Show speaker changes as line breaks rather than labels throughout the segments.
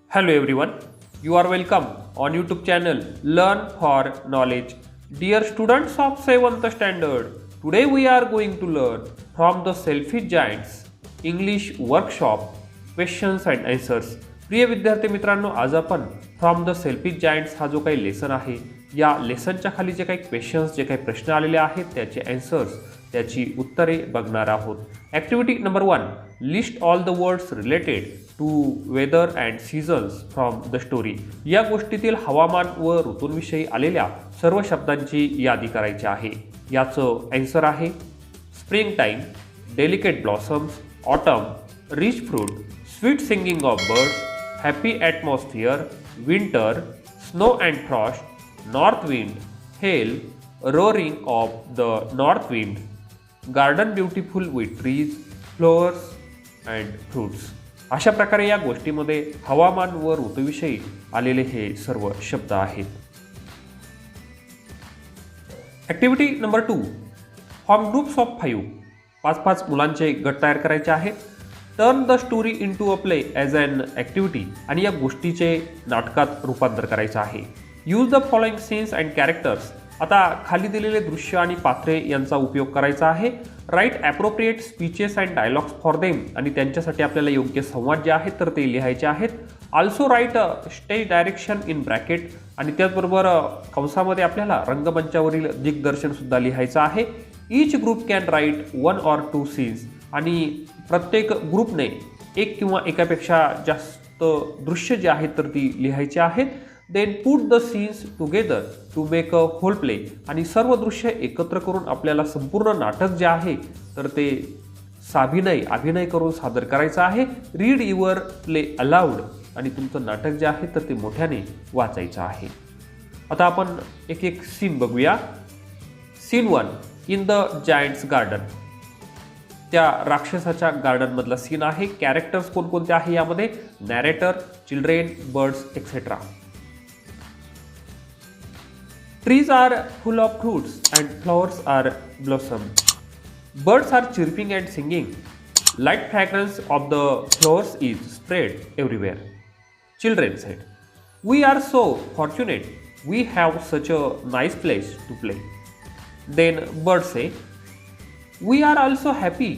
Hello everyone, you are welcome on YouTube channel Learn for Knowledge. Dear students of 7th standard, today we are going to learn from the Selfish Giants English workshop questions and answers. प्रिय विद्यार्थी मित्रांनो, आज आपण from the selfish giants हा जो काही lesson आहे या लेसनच्या खाली जे काही क्वेश्चन्स जे काही प्रश्न आलेले आहेत त्याचे आन्सर्स त्याची उत्तरे बघणार आहोत. Activity number 1, list all the words related to weather and seasons from the story. या गोष्टीतील हवामान व ऋतूंविषयी आलेल्या सर्व शब्दांची यादी करायची आहे. याचं आन्सर आहे spring time, delicate blossoms, autumn, rich fruit, sweet singing of birds, happy atmosphere, winter, snow and Frost, north wind, Hale, roaring of the north wind, garden beautiful with trees, flowers and fruits. अशा प्रकारे या गोष्टीमध्ये हवामान व ऋतूविषयी आलेले हे सर्व शब्द आहेत. Activity number 2, form groups of 5 मुलांचे गट तयार करायचे आहेत. Turn the story into a play as an activity आणि या गोष्टीचे नाटकात रूपांतर करायचं आहे. Use the following scenes and characters. आता खाली दिलेले दृश्य आणि पात्रे यांचा उपयोग करायचा आहे. Write appropriate speeches and dialogues for them आणि त्यांच्यासाठी आपल्याला योग्य संवाद जे आहेत तर ते लिहायचे आहेत. Also write stage direction in bracket आणि त्याचबरोबर कंसामध्ये आपल्याला रंगमंचावरील दिग्दर्शन सुद्धा लिहायचं आहे. Each group can write 1 or 2 scenes आणि प्रत्येक ग्रुपने एक किंवा एकापेक्षा जास्त दृश्य जे आहेत तर ती लिहायची आहेत. Then put the scenes together to make a whole play आणि सर्व दृश्य एकत्र करून आपल्याला संपूर्ण नाटक जे आहे तर ते अभिनय करून सादर करायचं आहे. रीड युअर प्ले अलाउड आणि तुमचं नाटक जे आहे तर ते मोठ्याने वाचायचं आहे. आता आपण एक एक सीन बघूया. Scene 1, in the giant's garden. त्या राक्षसाच्या गार्डनमधला सीन आहे. कॅरेक्टर्स कोणकोणते आहे यामध्ये? Narrator, children, birds etcetera. Trees are full of fruits and flowers are blossom. Birds are chirping and singing. Light fragrance of the flowers is spread everywhere. Children said, "We are so fortunate. We have such a nice place to play." Then birds say, "We are also happy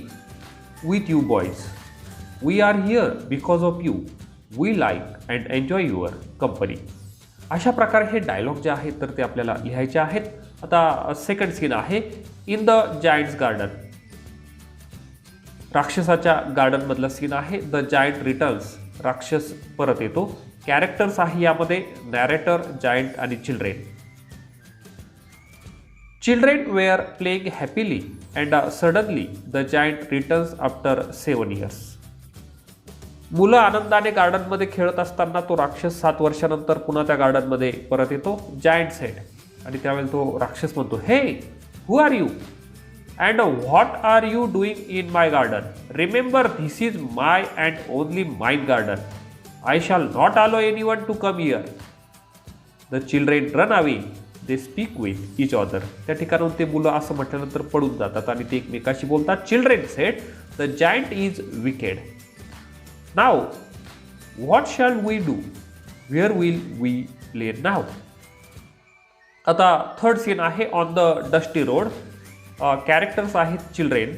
with you boys. We are here because of you. We like and enjoy your company." अशा प्रकारे हे dialogue जे आहेत तर ते आपल्याला लिहायचे आहेत. आता सेकंड सीन आहे इन द जायंट्स गार्डन. राक्षसाच्या गार्डनमधला सीन आहे. The giant returns. राक्षस परत येतो. कॅरेक्टर्स आहे यामध्ये नॅरेटर, जायंट आणि children. Children were playing happily and suddenly the giant returns after 7 years. मुलं आनंदाने गार्डनमध्ये खेळत असताना तो राक्षस 7 वर्षानंतर पुन्हा त्या गार्डनमध्ये परत येतो. जायंट सेड आणि त्यावेळेला तो राक्षस म्हणतो, "hey, who are you and what are you doing in my garden? Remember this is my and only mine garden. I shall not allow anyone to come here." The children run away. They speak with each other. त्या ठिकाणाहून ते मुलं असं म्हटल्यानंतर पळून जातात आणि ते एकमेकाशी बोलतात. Children sed, "the giant is wicked. Now, what shall we do? Where will we play now?" आता थर्ड सीन आहे on the dusty road. Characters आहेत children.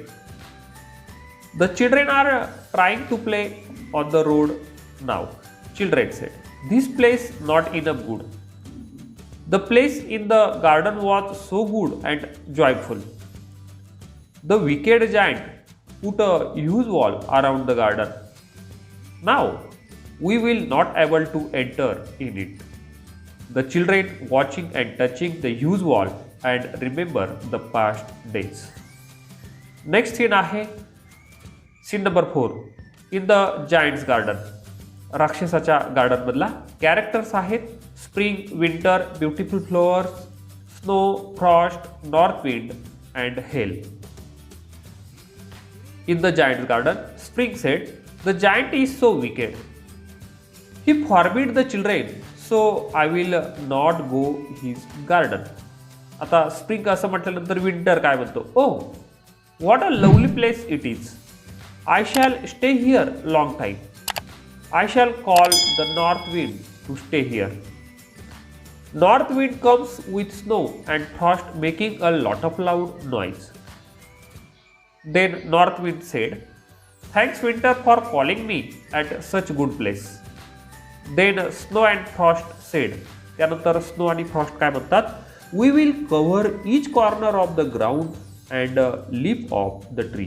The children are trying to play on the road now. Children said, "This place not enough good. The place in the garden was so good and joyful. The wicked giant put a huge wall around the garden. Now we will not able to enter in it." The children watching and touching the huge wall and remember the past days. Next scene आहे scene number 4, in the giant's garden. राक्षसाच्या garden मधला. Characters आहेत spring, winter, beautiful flowers, snow, frost, north wind and hail. In the giant's garden, spring said, "The giant is so wicked. He forbid the children, so I will not go his garden." आता spring असं म्हटल्यानंतर winter काय म्हणतो? "Oh, what a lovely place it is. I shall stay here long time." I shall call the north wind to stay here. North wind comes with snow and frost, making a lot of loud noise. Then north wind said, thanks winter for calling me at such good place. Then snow and frost said, त्यानंतर snow आणि frost काय म्हणतात, we will cover each corner of the ground and leaf of the tree.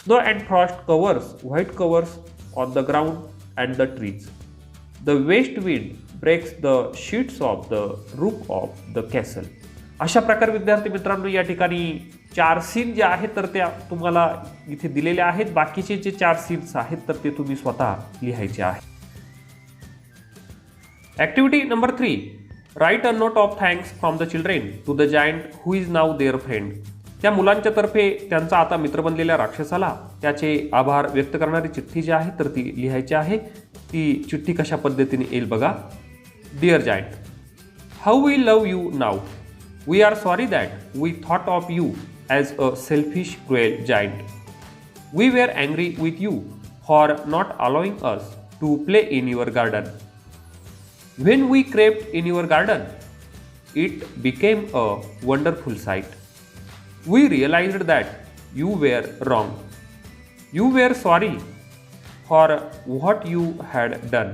Snow and frost covers white covers on the ground and the trees. The west wind breaks the sheets of the roof of the castle. अशा प्रकारे विद्यार्थी मित्रांनो या ठिकाणी 4 scene जे आहेत तर त्या तुम्हाला इथे दिलेल्या आहेत. बाकीचे जे 4 सीन्स आहेत तर ते तुम्ही स्वतः लिहायचे आहेत. Activity number 3, write a note of thanks from the children to the giant who is now their friend. त्या मुलांच्या तर्फे त्यांचा आता मित्र बनलेल्या राक्षसाला त्याचे आभार व्यक्त करणारी चिठ्ठी जी आहे तर ती लिहायची आहे. ती चिठ्ठी कशा पद्धतीने येईल बघा. Dear giant, how we love you now. We are sorry that we thought of you as a selfish cruel giant. We were angry with you for not allowing us to play in your garden. When we crept in your garden, it became a wonderful sight. We realized that you were wrong. You were sorry for what you had done.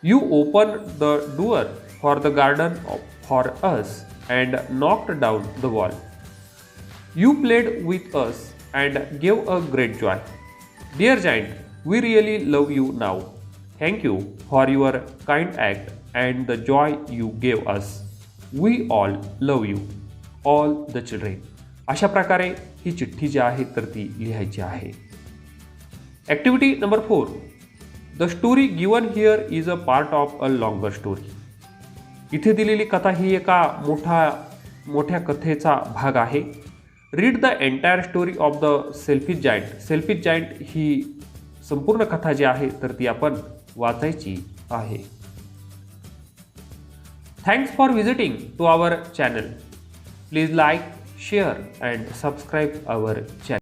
You opened the door for the garden for us and knocked down the wall. You played with us and gave a great joy. Dear Giant, we really love you now. Thank you for your kind act and the joy you gave us. We all love you, all the children. अशा प्रकारे ही चिठ्ठी जी आहे तर ती लिहायची आहे. Activity number 4, the story given here is a part of a longer story. इथे दिलेली कथा ही एका मोठ्या कथेचा भाग आहे. Read the entire story of the selfish giant. Selfish giant ही संपूर्ण कथा जी आहे तर ती आपण वाचायची आहे. Thanks for visiting to our channel. Please like, share and subscribe our channel.